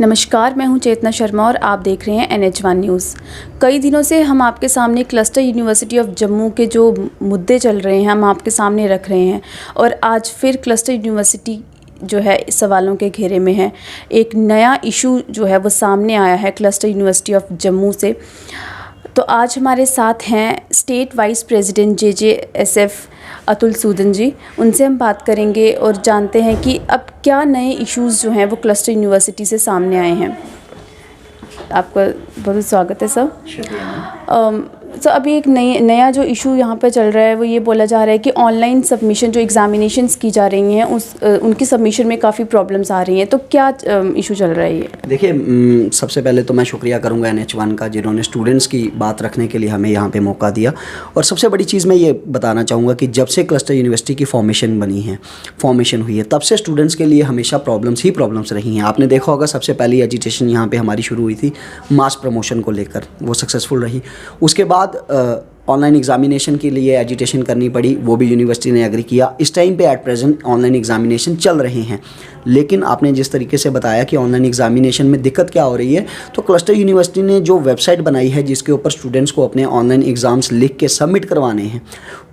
नमस्कार, मैं हूं चेतना शर्मा और आप देख रहे हैं NH1 न्यूज़। कई दिनों से हम आपके सामने क्लस्टर यूनिवर्सिटी ऑफ जम्मू के जो मुद्दे चल रहे हैं हम आपके सामने रख रहे हैं और आज फिर क्लस्टर यूनिवर्सिटी जो है सवालों के घेरे में है। एक नया इशू जो है वो सामने आया है क्लस्टर यूनिवर्सिटी ऑफ जम्मू से। तो आज हमारे साथ हैं state vice president JJSF Atul Sudan ji. उनसे हम बात करेंगे और जानते हैं कि अब क्या नए इश्यूज़ जो हैं वो क्लस्टर यूनिवर्सिटी से सामने आए हैं। आपका बहुत स्वागत है सर। तो अभी एक नया जो इशू यहाँ पे चल रहा है वो ये बोला जा रहा है कि ऑनलाइन सबमिशन जो एग्ज़ामिनेशंस की जा रही हैं उनकी सबमिशन में काफ़ी प्रॉब्लम्स आ रही हैं। तो क्या इशू चल रहा है ये? देखिए, सबसे पहले तो मैं शुक्रिया करूँगा NH1 का, जिन्होंने स्टूडेंट्स की बात रखने के लिए हमें यहाँ पे मौका दिया। और सबसे बड़ी चीज़ मैं ये बताना चाहूँगा कि जब से क्लस्टर यूनिवर्सिटी की फॉर्मेशन हुई है तब से स्टूडेंट्स के लिए हमेशा प्रॉब्लम्स रही हैं। आपने देखा होगा, सबसे पहली एजिटेशन यहाँ पर हमारी शुरू हुई थी मास प्रमोशन को लेकर, वो सक्सेसफुल रही। उसके बाद ऑनलाइन एग्जामिनेशन के लिए एजिटेशन करनी पड़ी, वो भी यूनिवर्सिटी ने एग्री किया। इस टाइम पे एट प्रेजेंट ऑनलाइन एग्जामिनेशन चल रहे हैं। लेकिन आपने जिस तरीके से बताया कि ऑनलाइन एग्जामिनेशन में दिक्कत क्या हो रही है, तो क्लस्टर यूनिवर्सिटी ने जो वेबसाइट बनाई है जिसके ऊपर स्टूडेंट्स को अपने ऑनलाइन एग्ज़ाम्स लिख के सबमिट करवाने हैं,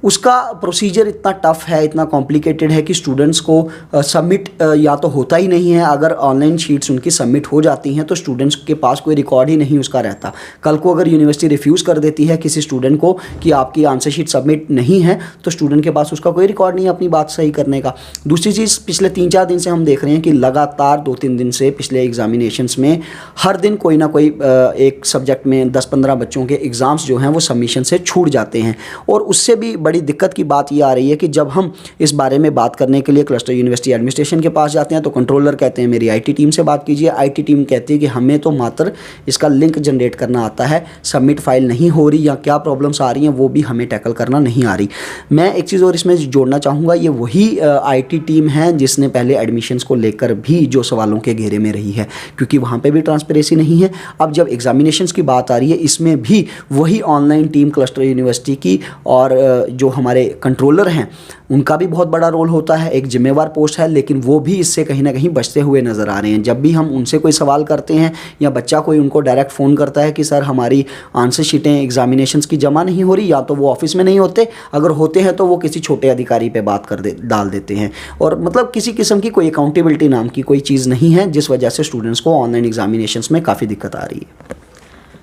उसका प्रोसीजर इतना टफ है, इतना कॉम्प्लिकेटेड है कि स्टूडेंट्स को सबमिट या तो होता ही नहीं है। अगर ऑनलाइन शीट्स उनकी सबमिट हो जाती हैं तो स्टूडेंट्स के पास कोई रिकॉर्ड ही नहीं उसका रहता। कल को अगर यूनिवर्सिटी रिफ्यूज़ कर देती है किसी स्टूडेंट को कि आपकी आंसर शीट सबमिट नहीं है, तो स्टूडेंट के पास उसका कोई रिकॉर्ड नहीं है अपनी बात सही करने का। दूसरी चीज़, पिछले 3-4 दिन से हम देख रहे हैं कि लगातार 2-3 दिन से पिछले एग्जामिनेशंस में हर दिन कोई ना कोई एक सब्जेक्ट में 10-15 बच्चों के एग्ज़ाम्स जो हैं वो सबमिशन से छूट जाते हैं। और उससे भी बड़ी दिक्कत की बात ये आ रही है कि जब हम इस बारे में बात करने के लिए क्लस्टर यूनिवर्सिटी एडमिनिस्ट्रेशन के पास जाते हैं तो कंट्रोलर कहते हैं मेरी IT टीम से बात कीजिए। IT टीम कहती है कि हमें तो मात्र इसका लिंक जनरेट करना आता है, सबमिट फाइल नहीं हो रही या क्या प्रॉब्लम्स आ रही हैं वो भी हमें टैकल करना नहीं आ रही। मैं एक चीज़ और इसमें जोड़ना चाहूँगा, ये वही IT टीम है जिसने पहले एडमिशन्स को लेकर भी जो सवालों के घेरे में रही है, क्योंकि वहाँ पे भी ट्रांसपेरेंसी नहीं है। अब जब एग्जामिनेशंस की बात आ रही है, इसमें भी वही ऑनलाइन टीम क्लस्टर यूनिवर्सिटी की और जो हमारे कंट्रोलर हैं उनका भी बहुत बड़ा रोल होता है। एक जिम्मेवार पोस्ट है, लेकिन वो भी इससे कहीं ना कहीं बचते हुए नज़र आ रहे हैं। जब भी हम उनसे कोई सवाल करते हैं या बच्चा कोई उनको डायरेक्ट फ़ोन करता है कि सर हमारी आंसर शीटें एग्जामिनेशंस की जमा नहीं हो रही, या तो वो ऑफिस में नहीं होते, अगर होते हैं तो वो किसी छोटे अधिकारी पे बात डाल देते हैं। और मतलब किसी किस्म की कोई अकाउंटेबिलिटी नाम की कोई चीज़ नहीं है, जिस वजह से स्टूडेंट्स को ऑनलाइन एग्जामिनेशंस में काफ़ी दिक्कत आ रही है।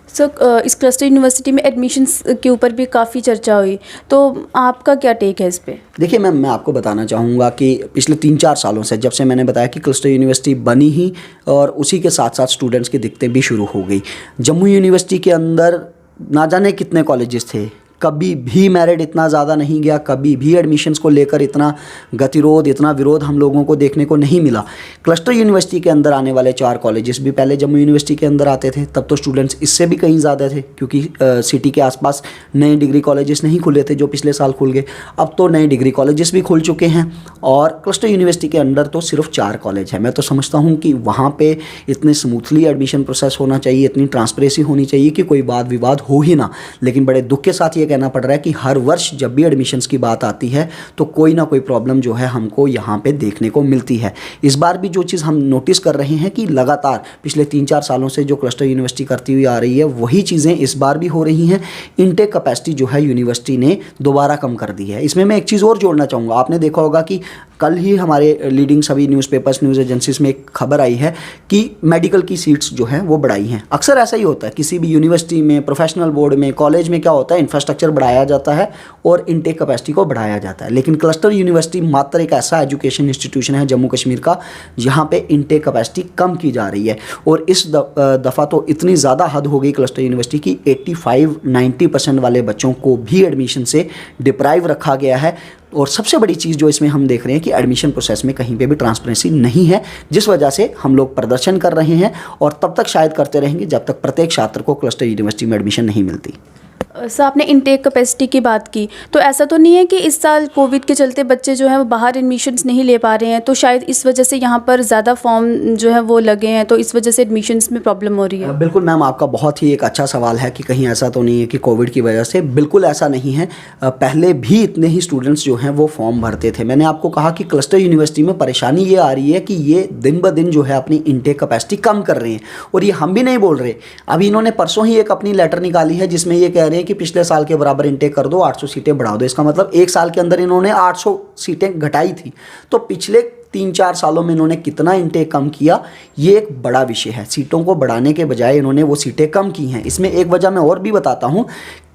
सर, इस क्लस्टर यूनिवर्सिटी में एडमिशन्स के ऊपर भी काफ़ी चर्चा हुई, तो आपका क्या टेक है इस पे? देखिए मैम, मैं आपको बताना चाहूँगा कि पिछले 3-4 सालों से, जब से मैंने बताया कि क्लस्टर यूनिवर्सिटी बनी ही, और उसी के साथ साथ स्टूडेंट्स की दिक्कतें भी शुरू हो गई। जम्मू यूनिवर्सिटी के अंदर ना जाने कितने कॉलेजेस थे, कभी भी मेरिट इतना ज़्यादा नहीं गया, कभी भी एडमिशन्स को लेकर इतना गतिरोध, इतना विरोध हम लोगों को देखने को नहीं मिला। क्लस्टर यूनिवर्सिटी के अंदर आने वाले 4 कॉलेजेस भी पहले जम्मू यूनिवर्सिटी के अंदर आते थे, तब तो स्टूडेंट्स इससे भी कहीं ज़्यादा थे, क्योंकि सिटी के आसपास नए डिग्री कॉलेजेस नहीं खुले थे जो पिछले साल खुल गए। अब तो नए डिग्री कॉलेजेस भी खुल चुके हैं और क्लस्टर यूनिवर्सिटी के अंदर तो सिर्फ 4 कॉलेज है। मैं तो समझता हूँ कि वहाँ पर इतने स्मूथली एडमिशन प्रोसेस होना चाहिए, इतनी ट्रांसपेरेंसी होनी चाहिए कि कोई वाद विवाद हो ही ना। लेकिन बड़े दुख के साथ ये कहना पड़ रहा है कि हर वर्ष जब भी एडमिशन्स की बात आती है तो कोई ना कोई प्रॉब्लम जो है हमको यहाँ पे देखने को मिलती है। इस बार भी जो चीज़ हम नोटिस कर रहे हैं कि लगातार पिछले 3-4 सालों से जो क्लस्टर यूनिवर्सिटी करती हुई आ रही है, वही चीज़ें इस बार भी हो रही हैं। इनटेक कैपेसिटी जो है यूनिवर्सिटी ने दोबारा कम कर दी है। इसमें मैं एक चीज़ और जोड़ना चाहूँगा, आपने देखा होगा कि कल ही हमारे लीडिंग सभी न्यूज़पेपर्स, न्यूज़ एजेंसीज में एक खबर आई है कि मेडिकल की सीट्स जो हैं वो बढ़ाई हैं। अक्सर ऐसा ही होता है किसी भी यूनिवर्सिटी में, प्रोफेशनल बोर्ड में, कॉलेज में, क्या होता है इंफ्रास्ट्रक्चर बढ़ाया जाता है और इनटेक कैपेसिटी को बढ़ाया जाता है। लेकिन क्लस्टर यूनिवर्सिटी मात्र एक ऐसा एजुकेशन इंस्टीट्यूशन है जम्मू कश्मीर का जहाँ पे इनटेक कैपेसिटी कम की जा रही है। और इस दफ़ा तो इतनी ज़्यादा हद हो गई क्लस्टर यूनिवर्सिटी की 85-90% वाले बच्चों को भी एडमिशन से डिप्राइव रखा गया है। और सबसे बड़ी चीज़ जो इसमें हम देख रहे हैं कि एडमिशन प्रोसेस में कहीं पे भी ट्रांसपेरेंसी नहीं है, जिस वजह से हम लोग प्रदर्शन कर रहे हैं और तब तक शायद करते रहेंगे जब तक प्रत्येक छात्र को क्लस्टर यूनिवर्सिटी में एडमिशन नहीं मिलती। सर आपने इनटेक कैपेसिटी की बात की, तो ऐसा तो नहीं है कि इस साल कोविड के चलते बच्चे जो हैं वो बाहर एडमिशन्स नहीं ले पा रहे हैं, तो शायद इस वजह से यहाँ पर ज़्यादा फॉर्म जो है वो लगे हैं, तो इस वजह से एडमिशन्स में प्रॉब्लम हो रही है? बिल्कुल मैम, आपका बहुत ही एक अच्छा सवाल है कि कहीं ऐसा तो नहीं है कि कोविड की वजह से। बिल्कुल ऐसा नहीं है। पहले भी इतने ही स्टूडेंट्स जो हैं वो फॉर्म भरते थे। मैंने आपको कहा कि क्लस्टर यूनिवर्सिटी में परेशानी ये आ रही है कि ये दिन ब दिन जो है अपनी इनटेक कैपेसिटी कम कर रहे हैं, और ये हम भी नहीं बोल रहे। अभी इन्होंने परसों ही एक अपनी लेटर निकाली है जिसमें ये कह रहे हैं कि पिछले साल के बराबर इनटेक कर दो, 800 सीटें बढ़ा दो। इसका मतलब एक साल के अंदर इन्होंने 800 सीटें घटाई थी। तो पिछले 3-4 सालों में इन्होंने कितना इनटेक कम किया, ये एक बड़ा विषय है। सीटों को बढ़ाने के बजाय इन्होंने वो सीटें कम की हैं। इसमें एक वजह मैं और भी बताता हूँ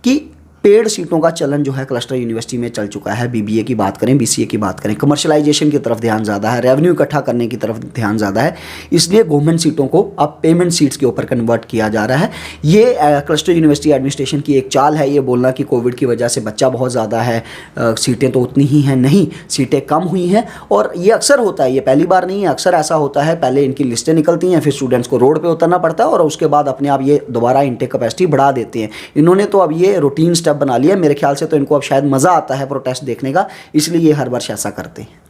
कि पेड सीटों का चलन जो है क्लस्टर यूनिवर्सिटी में चल चुका है। बीबीए की बात करें, बीसीए की बात करें, कमर्शलाइजेशन की तरफ ध्यान ज़्यादा है, रेवेन्यू इकट्ठा करने की तरफ ध्यान ज़्यादा है। इसलिए गवर्नमेंट सीटों को अब पेमेंट सीट्स के ऊपर कन्वर्ट किया जा रहा है। ये क्लस्टर यूनिवर्सिटी एडमिनिस्ट्रेशन की एक चाल है, ये बोलना कि कोविड की वजह से बच्चा बहुत ज़्यादा है, सीटें तो उतनी ही हैं। नहीं, सीटें कम हुई हैं, और ये अक्सर होता है, ये पहली बार नहीं है, अक्सर ऐसा होता है। पहले इनकी लिस्टें निकलती हैं, फिर स्टूडेंट्स को रोड पर उतरना पड़ता है, और उसके बाद अपने आप ये दोबारा इनटेक कैपेसिटी बढ़ा देते हैं। इन्होंने तो अब ये रूटीन स्टेप बना लिया। मेरे ख्याल से तो इनको अब शायद मज़ा आता है प्रोटेस्ट देखने का, इसलिए ये हर वर्ष ऐसा करते हैं।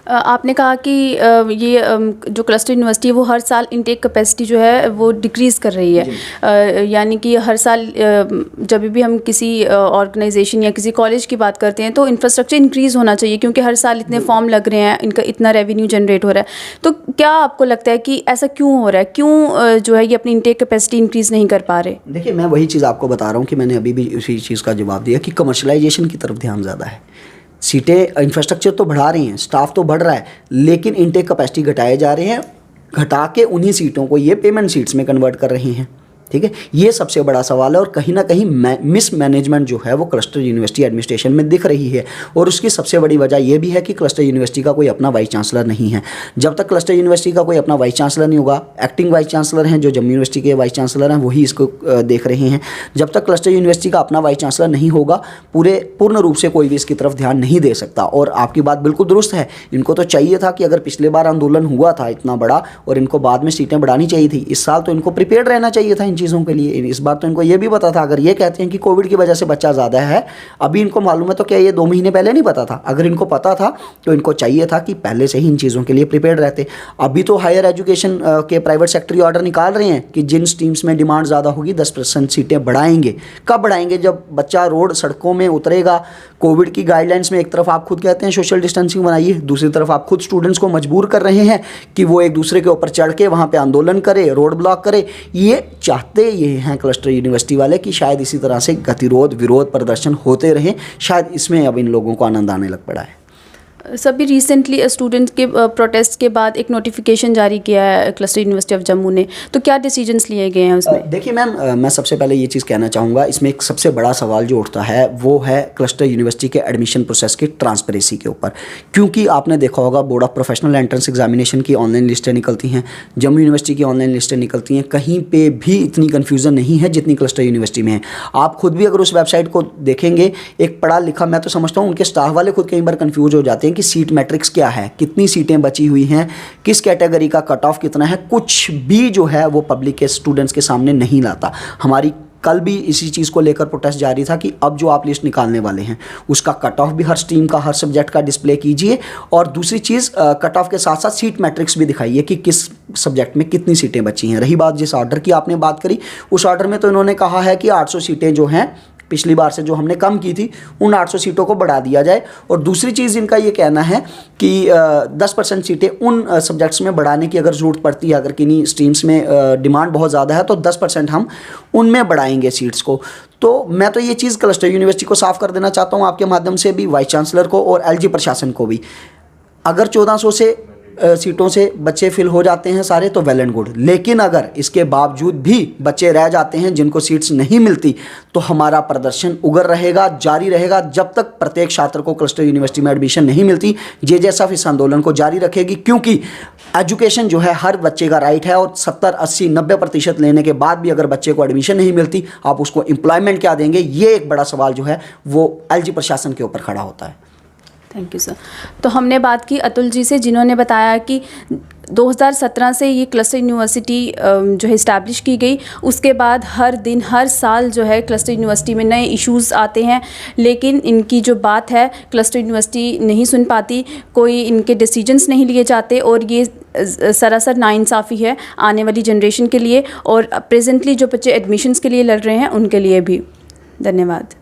आपने कहा कि ये जो क्लस्टर यूनिवर्सिटी है वो हर साल इनटेक कैपेसिटी जो है वो डिक्रीज़ कर रही है, यानी कि हर साल जब भी हम किसी ऑर्गेनाइजेशन या किसी कॉलेज की बात करते हैं तो इंफ्रास्ट्रक्चर इंक्रीज़ होना चाहिए, क्योंकि हर साल इतने फॉर्म लग रहे हैं, इनका इतना रेवेन्यू जनरेट हो रहा है। तो क्या आपको लगता है कि ऐसा क्यों हो रहा है, क्यों जो है ये अपनी इनटेक कैपेसिटी इंक्रीज़ नहीं कर पा रहे? देखिए, मैं वही चीज़ आपको बता रहा हूँ कि मैंने अभी भी उसी चीज़ का जवाब दिया कि कमर्शलाइजेशन की तरफ ध्यान ज़्यादा है। सीटें, इंफ्रास्ट्रक्चर तो बढ़ा रही हैं, स्टाफ तो बढ़ रहा है, लेकिन इनटेक कैपेसिटी घटाए जा रहे हैं। घटा के उन्हीं सीटों को ये पेमेंट सीट्स में कन्वर्ट कर रहे हैं। ठीक है, ये सबसे बड़ा सवाल है, और कहीं ना कहीं मिस मैनेजमेंट जो है वो क्लस्टर यूनिवर्सिटी एडमिनिस्ट्रेशन में दिख रही है। और उसकी सबसे बड़ी वजह यह भी है कि क्लस्टर यूनिवर्सिटी का कोई अपना वाइस चांसलर नहीं है। जब तक क्लस्टर यूनिवर्सिटी का कोई अपना वाइस चांसलर नहीं होगा, एक्टिंग वाइस चांसलर हैं जो जम्मू यूनिवर्सिटी के वाइस चांसलर हैं, वही इसको देख रहे हैं। जब तक क्लस्टर यूनिवर्सिटी का अपना वाइस चांसलर नहीं होगा, पूर्ण रूप से कोई भी इसकी तरफ ध्यान नहीं दे सकता। और आपकी बात बिल्कुल दुरुस्त है, इनको तो चाहिए था कि अगर पिछले बार आंदोलन हुआ था इतना बड़ा और इनको बाद में सीटें बढ़ानी चाहिए थी, इस साल तो इनको प्रिपेयर्ड रहना चाहिए था इन चीज़ों के लिए। इस बार तो इनको ये भी पता था। अगर ये कहते हैं कि कोविड की वजह से बच्चा ज़्यादा है, अभी इनको मालूम है, तो क्या ये 2 महीने पहले नहीं पता था? अगर इनको पता था तो इनको चाहिए था कि पहले से ही इन चीज़ों के लिए प्रिपेयर्ड रहते। अभी तो हायर एजुकेशन के प्राइवेट सेक्टर ऑर्डर निकाल रहे हैं कि जिन स्ट्रीम्स में डिमांड ज़्यादा होगी 10% सीटें बढ़ाएंगे। कब बढ़ाएंगे? जब बच्चा रोड सड़कों में उतरेगा। कोविड की गाइडलाइंस में एक तरफ आप खुद कहते हैं सोशल डिस्टेंसिंग बनाइए, दूसरी तरफ आप खुद स्टूडेंट्स को मजबूर कर रहे हैं कि वो एक दूसरे के ऊपर चढ़ के वहाँ पे आंदोलन करे, रोड ब्लॉक करे। ये चाहते ये हैं क्लस्टर यूनिवर्सिटी वाले कि शायद इसी तरह से गतिरोध, विरोध, प्रदर्शन होते रहें। शायद इसमें अब इन लोगों को आनंद आने लग पड़ा है। सभी रिसेंटली स्टूडेंट्स के प्रोटेस्ट के बाद एक नोटिफिकेशन जारी किया है क्लस्टर यूनिवर्सिटी ऑफ जम्मू ने, तो क्या डिसीजंस लिए गए हैं उसमें? देखिए मैम, मैं सबसे पहले ये चीज़ कहना चाहूँगा, इसमें एक सबसे बड़ा सवाल जो उठता है वो है क्लस्टर यूनिवर्सिटी के एडमिशन प्रोसेस की ट्रांसपेरेंसी के ऊपर। क्योंकि आपने देखा होगा board of professional entrance examination की ऑनलाइन लिस्टें निकलती हैं, जम्मू यूनिवर्सिटी की ऑनलाइन लिस्टें निकलती हैं, कहीं पे भी इतनी कन्फ्यूज़न नहीं है जितनी क्लस्टर यूनिवर्सिटी में है। आप खुद भी अगर उस वेबसाइट को देखेंगे, एक पढ़ा लिखा, मैं तो समझता हूँ उनके स्टाफ वाले खुद कई बार कन्फ्यूज हो जाते हैं कि सीट मैट्रिक्स क्या है, कितनी सीटें बची हुई हैं, किस कैटेगरी का कट ऑफ कितना है, कुछ भी जो है वो पब्लिक के स्टूडेंट्स के सामने नहीं लाता। हमारी कल भी इसी चीज़ को लेकर प्रोटेस्ट जारी था कि अब जो आप लिस्ट निकालने वाले हैं उसका कट ऑफ भी हर स्ट्रीम का, हर सब्जेक्ट का डिस्प्ले कीजिए, और दूसरी चीज़ कट ऑफ के साथ साथ सीट मैट्रिक्स भी दिखाइए कि किस सब्जेक्ट में कितनी सीटें बची हैं। रही बात जिस ऑर्डर की आपने बात करी, उस ऑर्डर में तो इन्होंने कहा है कि 800 सीटें जो हैं पिछली बार से जो हमने कम की थी, उन 800 सीटों को बढ़ा दिया जाए। और दूसरी चीज़ इनका ये कहना है कि 10% सीटें उन सब्जेक्ट्स में बढ़ाने की अगर ज़रूरत पड़ती है, अगर किन्हीं स्ट्रीम्स में डिमांड बहुत ज़्यादा है तो 10% हम उनमें बढ़ाएंगे सीट्स को। तो मैं तो ये चीज़ क्लस्टर यूनिवर्सिटी को साफ कर देना चाहता हूँ आपके माध्यम से भी, वाइस चांसलर को और एलजी प्रशासन को भी। अगर 1400 से सीटों से बच्चे फिल हो जाते हैं सारे तो वेल एंड गुड, लेकिन अगर इसके बावजूद भी बच्चे रह जाते हैं जिनको सीट्स नहीं मिलती, तो हमारा प्रदर्शन उग्र रहेगा, जारी रहेगा, जब तक प्रत्येक छात्र को क्लस्टर यूनिवर्सिटी में एडमिशन नहीं मिलती। जेजेएसएफ इस आंदोलन को जारी रखेगी, क्योंकि एजुकेशन जो है हर बच्चे का राइट है, और 70, 80, 90% लेने के बाद भी अगर बच्चे को एडमिशन नहीं मिलती, आप उसको एम्प्लॉयमेंट क्या देंगे? ये एक बड़ा सवाल जो है वो एलजी प्रशासन के ऊपर खड़ा होता है। Thank you sir. तो हमने बात की अतुल जी से, जिन्होंने बताया कि 2017 से ये क्लस्टर यूनिवर्सिटी जो है इस्टेब्लिश की गई। उसके बाद हर दिन हर साल जो है क्लस्टर यूनिवर्सिटी में नए इश्यूज़ आते हैं, लेकिन इनकी जो बात है क्लस्टर यूनिवर्सिटी नहीं सुन पाती, कोई इनके डिसीजंस नहीं लिए जाते, और ये सरासर नाइंसाफ़ी है आने वाली जनरेशन के लिए और प्रेजेंटली जो बच्चे एडमिशन्स के लिए लड़ रहे हैं उनके लिए भी। धन्यवाद।